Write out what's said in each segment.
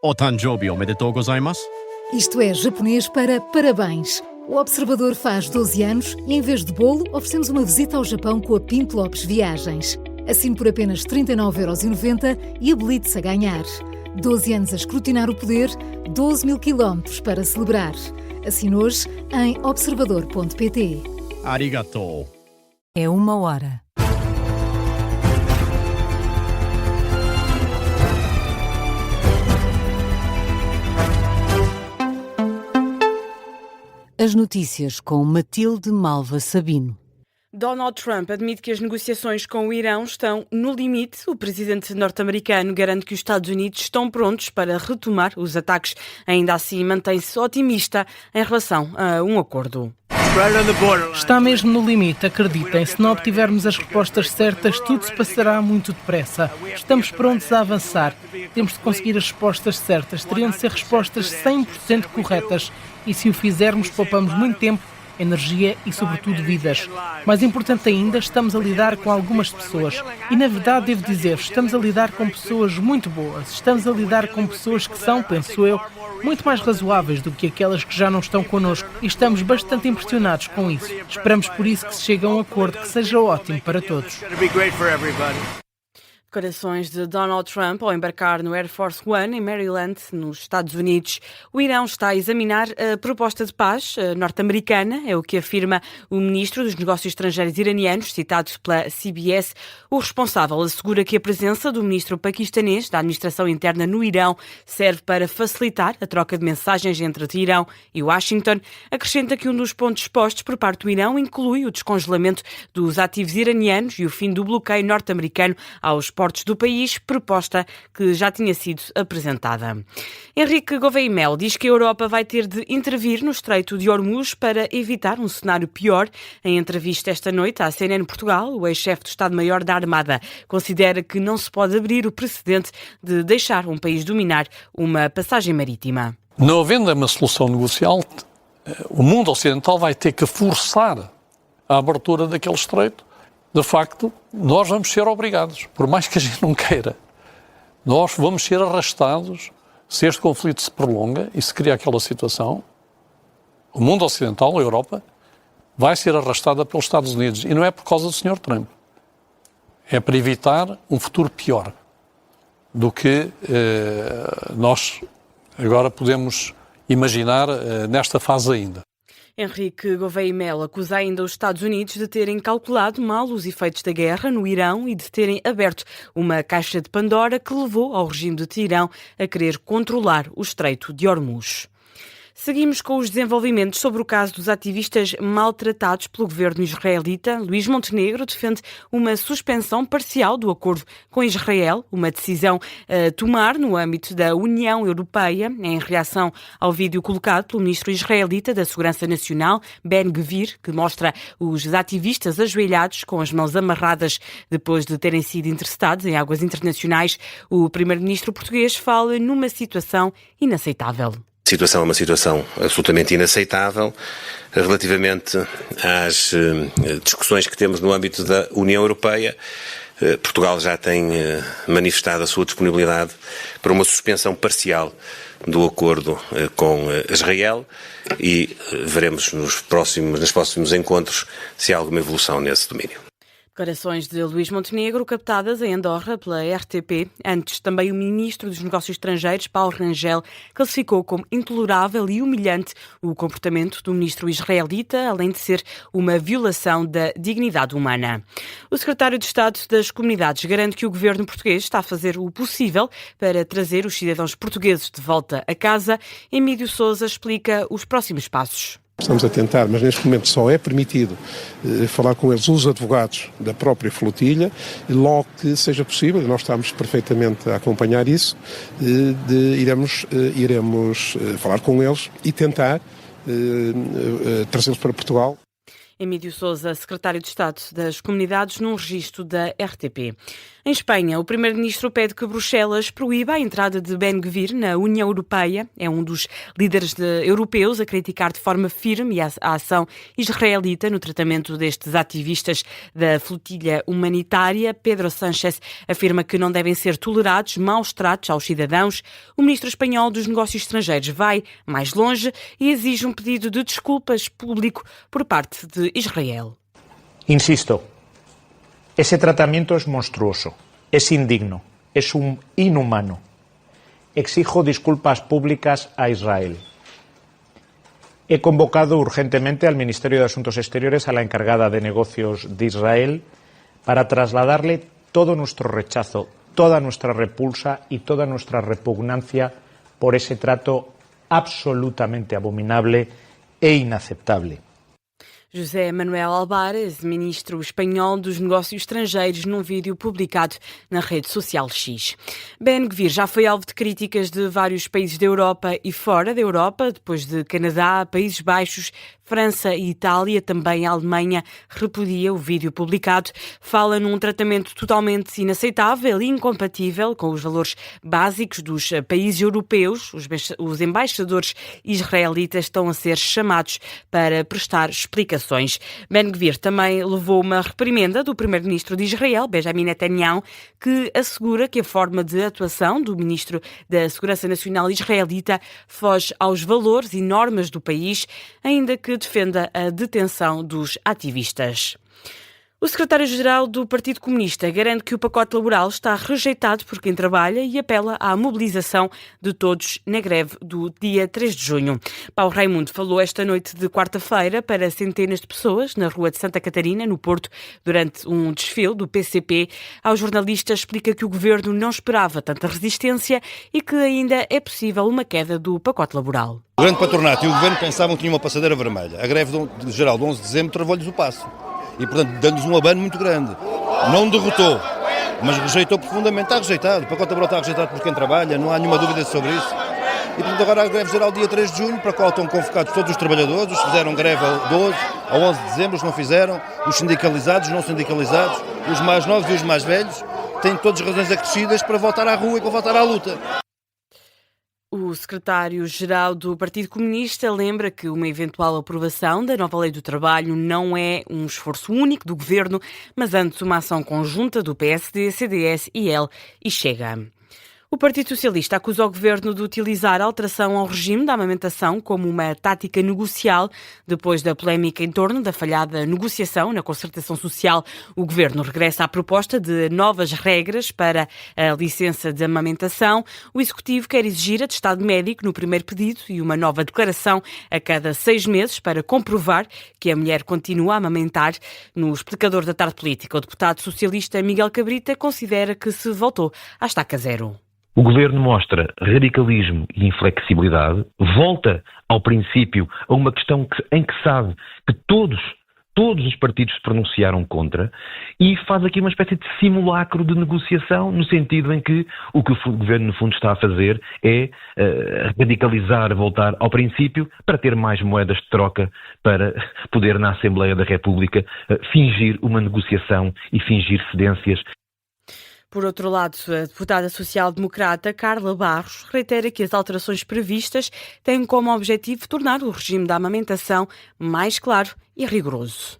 O Tanjoubi omedetou gozaimasu. Isto é japonês para parabéns. O Observador faz 12 anos e, em vez de bolo, oferecemos uma visita ao Japão com a Pinto Lopes Viagens. Assine por apenas 39,90€ e habilite-se a ganhar. 12 anos a escrutinar o poder, 12 mil quilómetros para celebrar. Assine hoje em observador.pt. Arigatou. É 1h. As notícias com Matilde Malva Sabino. Donald Trump admite que as negociações com o Irão estão no limite. O presidente norte-americano garante que os Estados Unidos estão prontos para retomar os ataques. Ainda assim, mantém-se otimista em relação a um acordo. Está mesmo no limite, acreditem. Se não obtivermos as respostas certas, tudo se passará muito depressa. Estamos prontos a avançar. Temos de conseguir as respostas certas. Teriam de ser respostas 100% corretas. E se o fizermos, poupamos muito tempo, energia e, sobretudo, vidas. Mais importante ainda, estamos a lidar com algumas pessoas. E, na verdade, devo dizer, estamos a lidar com pessoas muito boas. Estamos a lidar com pessoas que são, penso eu, muito mais razoáveis do que aquelas que já não estão connosco. E estamos bastante impressionados com isso. Esperamos por isso que se chegue a um acordo que seja ótimo para todos. Declarações de Donald Trump ao embarcar no Air Force One em Maryland, nos Estados Unidos. O Irão está a examinar a proposta de paz norte-americana, é o que afirma o ministro dos Negócios Estrangeiros iranianos, citado pela CBS. O responsável assegura que a presença do ministro paquistanês da Administração Interna no Irão serve para facilitar a troca de mensagens entre Teherão e Washington. Acrescenta que um dos pontos expostos por parte do Irão inclui o descongelamento dos ativos iranianos e o fim do bloqueio norte-americano aos portos do país, proposta que já tinha sido apresentada. Henrique Gouveia Melo diz que a Europa vai ter de intervir no Estreito de Hormuz para evitar um cenário pior. Em entrevista esta noite à CNN Portugal, o ex-chefe do Estado-Maior da Armada considera que não se pode abrir o precedente de deixar um país dominar uma passagem marítima. Não havendo uma solução negocial, o mundo ocidental vai ter que forçar a abertura daquele estreito. De facto, nós vamos ser obrigados, por mais que a gente não queira. Nós vamos ser arrastados, se este conflito se prolonga e se cria aquela situação, o mundo ocidental, a Europa, vai ser arrastada pelos Estados Unidos. E não é por causa do Sr. Trump. É para evitar um futuro pior do que nós agora podemos imaginar nesta fase ainda. Henrique Gouveia Melo acusa ainda os Estados Unidos de terem calculado mal os efeitos da guerra no Irão e de terem aberto uma caixa de Pandora que levou ao regime de Teherão a querer controlar o Estreito de Hormuz. Seguimos com os desenvolvimentos sobre o caso dos ativistas maltratados pelo governo israelita. Luís Montenegro defende uma suspensão parcial do acordo com Israel, uma decisão a tomar no âmbito da União Europeia, em reação ao vídeo colocado pelo ministro israelita da Segurança Nacional, Ben Gvir, que mostra os ativistas ajoelhados com as mãos amarradas depois de terem sido interceptados em águas internacionais. O primeiro-ministro português fala numa situação inaceitável. A situação é uma situação absolutamente inaceitável relativamente às discussões que temos no âmbito da União Europeia. Portugal já tem manifestado a sua disponibilidade para uma suspensão parcial do acordo com Israel e veremos nos próximos encontros se há alguma evolução nesse domínio. Declarações de Luís Montenegro captadas em Andorra pela RTP. Antes, também o ministro dos Negócios Estrangeiros, Paulo Rangel, classificou como intolerável e humilhante o comportamento do ministro israelita, além de ser uma violação da dignidade humana. O secretário de Estado das Comunidades garante que o governo português está a fazer o possível para trazer os cidadãos portugueses de volta a casa. Emílio Sousa explica os próximos passos. Estamos a tentar, mas neste momento só é permitido falar com eles os advogados da própria flotilha, e logo que seja possível, e nós estamos perfeitamente a acompanhar isso, iremos falar com eles e tentar trazê-los para Portugal. Emílio Sousa, secretário de Estado das Comunidades, num registro da RTP. Em Espanha, o primeiro-ministro pede que Bruxelas proíba a entrada de Ben-Gvir na União Europeia. É um dos líderes europeus a criticar de forma firme a ação israelita no tratamento destes ativistas da flotilha humanitária. Pedro Sánchez afirma que não devem ser tolerados maus tratos aos cidadãos. O ministro espanhol dos Negócios Estrangeiros vai mais longe e exige um pedido de desculpas público por parte de Israel. Insisto, ese tratamiento es monstruoso, es indigno, es inhumano. Exijo disculpas públicas a Israel. He convocado urgentemente al Ministerio de Asuntos Exteriores a la encargada de negocios de Israel para trasladarle todo nuestro rechazo, toda nuestra repulsa y toda nuestra repugnancia por ese trato absolutamente abominable e inaceptable. José Manuel Álvarez, ministro espanhol dos Negócios Estrangeiros, num vídeo publicado na rede social X. Ben-Gvir já foi alvo de críticas de vários países da Europa e fora da Europa, depois de Canadá, Países Baixos, França e Itália, também a Alemanha repudia o vídeo publicado. Fala num tratamento totalmente inaceitável e incompatível com os valores básicos dos países europeus. Os embaixadores israelitas estão a ser chamados para prestar explicações. Ben-Gvir também levou uma reprimenda do primeiro-ministro de Israel, Benjamin Netanyahu, que assegura que a forma de atuação do ministro da Segurança Nacional israelita foge aos valores e normas do país, ainda que defenda a detenção dos ativistas. O secretário-geral do Partido Comunista garante que o pacote laboral está rejeitado por quem trabalha e apela à mobilização de todos na greve do dia 3 de junho. Paulo Raimundo falou esta noite de quarta-feira para centenas de pessoas na rua de Santa Catarina, no Porto, durante um desfile do PCP. Aos jornalistas explica que o governo não esperava tanta resistência e que ainda é possível uma queda do pacote laboral. O grande patronato e o governo pensavam que tinha uma passadeira vermelha. A greve geral de 11 de dezembro travou-lhes o passo. E, portanto, dando-lhes um abano muito grande. Não derrotou, mas rejeitou profundamente. Está rejeitado. O pacote laboral está rejeitado por quem trabalha, não há nenhuma dúvida sobre isso. E, portanto, agora a greve geral dia 3 de junho, para a qual estão convocados todos os trabalhadores, os que fizeram greve ao 12, ao 11 de dezembro, os que não fizeram, os sindicalizados, os não sindicalizados, os mais novos e os mais velhos, têm todas razões acrescidas para voltar à rua e para voltar à luta. O secretário-geral do Partido Comunista lembra que uma eventual aprovação da nova lei do trabalho não é um esforço único do governo, mas antes uma ação conjunta do PSD, CDS, IL e Chega. O Partido Socialista acusa o governo de utilizar a alteração ao regime da amamentação como uma tática negocial. Depois da polémica em torno da falhada negociação na concertação social, o governo regressa à proposta de novas regras para a licença de amamentação. O Executivo quer exigir atestado médico no primeiro pedido e uma nova declaração a cada 6 meses para comprovar que a mulher continua a amamentar. No explicador da tarde política, o deputado socialista Miguel Cabrita considera que se voltou à estaca zero. O governo mostra radicalismo e inflexibilidade, volta ao princípio a uma questão em que sabe que todos os partidos se pronunciaram contra e faz aqui uma espécie de simulacro de negociação, no sentido em que o governo no fundo está a fazer é radicalizar, voltar ao princípio para ter mais moedas de troca, para poder na Assembleia da República fingir uma negociação e fingir cedências. Por outro lado, a deputada social-democrata Carla Barros reitera que as alterações previstas têm como objetivo tornar o regime da amamentação mais claro e rigoroso.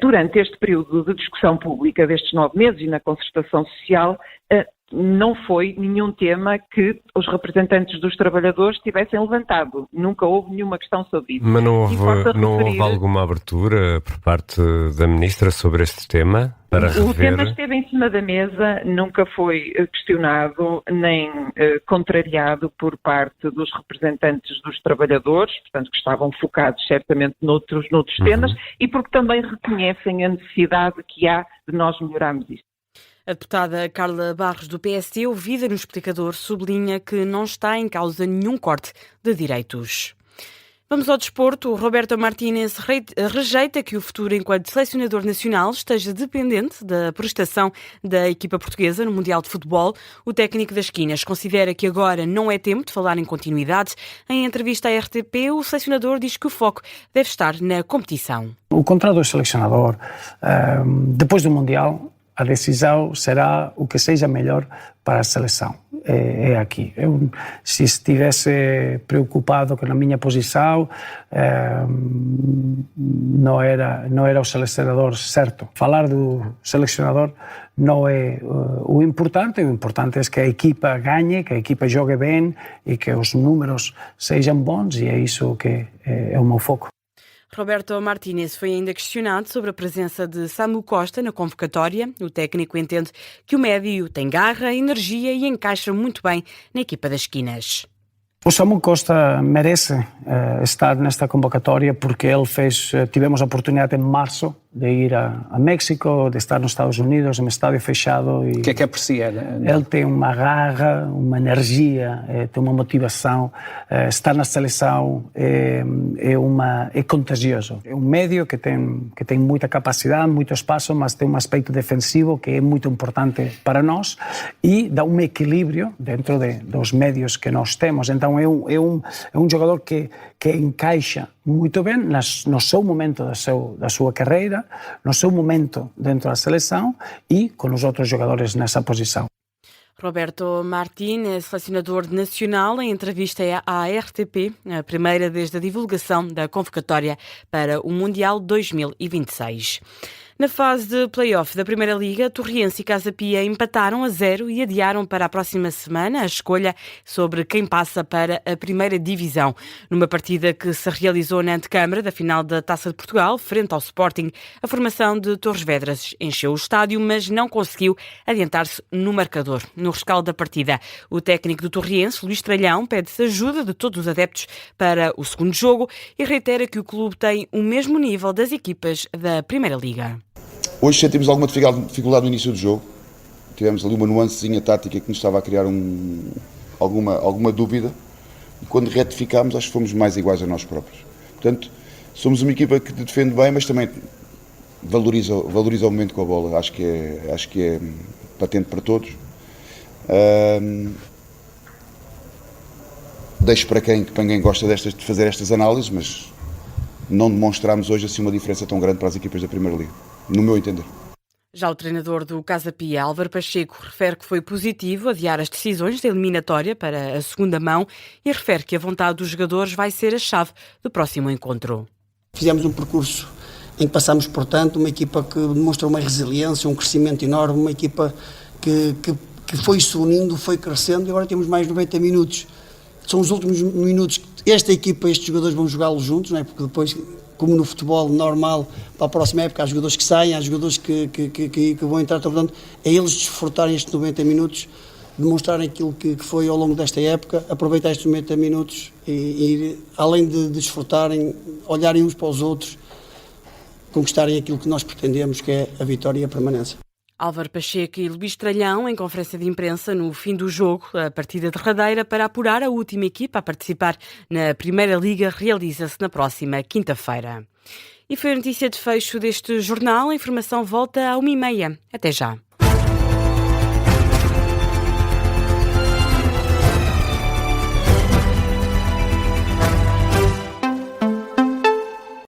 Durante este período de discussão pública destes 9 meses e na concertação social, não foi nenhum tema que os representantes dos trabalhadores tivessem levantado. Nunca houve nenhuma questão sobre isso. Mas não houve alguma abertura por parte da Ministra sobre este tema? Para rever? O tema esteve em cima da mesa, nunca foi questionado nem contrariado por parte dos representantes dos trabalhadores, portanto que estavam focados certamente noutros temas, e porque também reconhecem a necessidade que há de nós melhorarmos isto. A deputada Carla Barros, do PSD, ouvida no explicador, sublinha que não está em causa nenhum corte de direitos. Vamos ao desporto. O Roberto Martínez rejeita que o futuro enquanto selecionador nacional esteja dependente da prestação da equipa portuguesa no Mundial de Futebol. O técnico das Quinas considera que agora não é tempo de falar em continuidade. Em entrevista à RTP, o selecionador diz que o foco deve estar na competição. O contrato do selecionador, depois do Mundial, a decisão será o que seja melhor para a seleção. É aqui. Eu, se estivesse preocupado com a minha posição, não era o selecionador certo. Falar do selecionador não é o importante é que a equipa ganhe, que a equipa jogue bem e que os números sejam bons, e é isso que é o meu foco. Roberto Martínez foi ainda questionado sobre a presença de Samu Costa na convocatória. O técnico entende que o médio tem garra, energia e encaixa muito bem na equipa das esquinas. O Samu Costa merece estar nesta convocatória porque tivemos a oportunidade em março de ir a México, de estar nos Estados Unidos, em um estádio fechado. O que é que aprecia? Ele tem uma garra, uma energia, tem uma motivação, estar na seleção é contagioso. É um médio que tem muita capacidade, muito espaço, mas tem um aspecto defensivo que é muito importante para nós e dá um equilíbrio dentro dos médios que nós temos. Então é um jogador que encaixa muito bem no seu momento da sua carreira, no seu momento dentro da seleção e com os outros jogadores nessa posição. Roberto Martínez, selecionador nacional, em entrevista à RTP, a primeira desde a divulgação da convocatória para o Mundial 2026. Na fase de play-off da Primeira Liga, Torriense e Casa Pia empataram a 0 e adiaram para a próxima semana a escolha sobre quem passa para a Primeira Divisão. Numa partida que se realizou na antecâmara da final da Taça de Portugal, frente ao Sporting, a formação de Torres Vedras encheu o estádio, mas não conseguiu adiantar-se no marcador. No rescaldo da partida, o técnico do Torriense, Luís Tralhão, pede-se ajuda de todos os adeptos para o segundo jogo e reitera que o clube tem o mesmo nível das equipas da Primeira Liga. Hoje sentimos alguma dificuldade no início do jogo. Tivemos ali uma nuancezinha tática que nos estava a criar alguma dúvida. E quando retificámos, acho que fomos mais iguais a nós próprios. Portanto, somos uma equipa que defende bem, mas também valoriza o momento com a bola. Acho que é patente para todos. Deixo para quem gosta de fazer estas análises, mas não demonstramos hoje assim uma diferença tão grande para as equipas da Primeira Liga, no meu entender. Já o treinador do Casa Pia, Álvaro Pacheco, refere que foi positivo adiar as decisões da eliminatória para a segunda mão e refere que a vontade dos jogadores vai ser a chave do próximo encontro. Fizemos um percurso em que passámos, portanto, uma equipa que demonstrou uma resiliência, um crescimento enorme, uma equipa que foi se unindo, foi crescendo e agora temos mais 90 minutos. São os últimos minutos que esta equipa, estes jogadores vão jogá-los juntos, não é? Porque depois, como no futebol normal, para a próxima época, há jogadores que saem, há jogadores que vão entrar, então, portanto, é eles desfrutarem estes 90 minutos, demonstrarem aquilo que foi ao longo desta época, aproveitar estes 90 minutos e além de desfrutarem, olharem uns para os outros, conquistarem aquilo que nós pretendemos, que é a vitória e a permanência. Álvaro Pacheco e Luís Tralhão, em conferência de imprensa no fim do jogo, a partida derradeira para apurar a última equipa a participar na Primeira Liga realiza-se na próxima quinta-feira. E foi a notícia de fecho deste jornal. A informação volta à 1h30. Até já.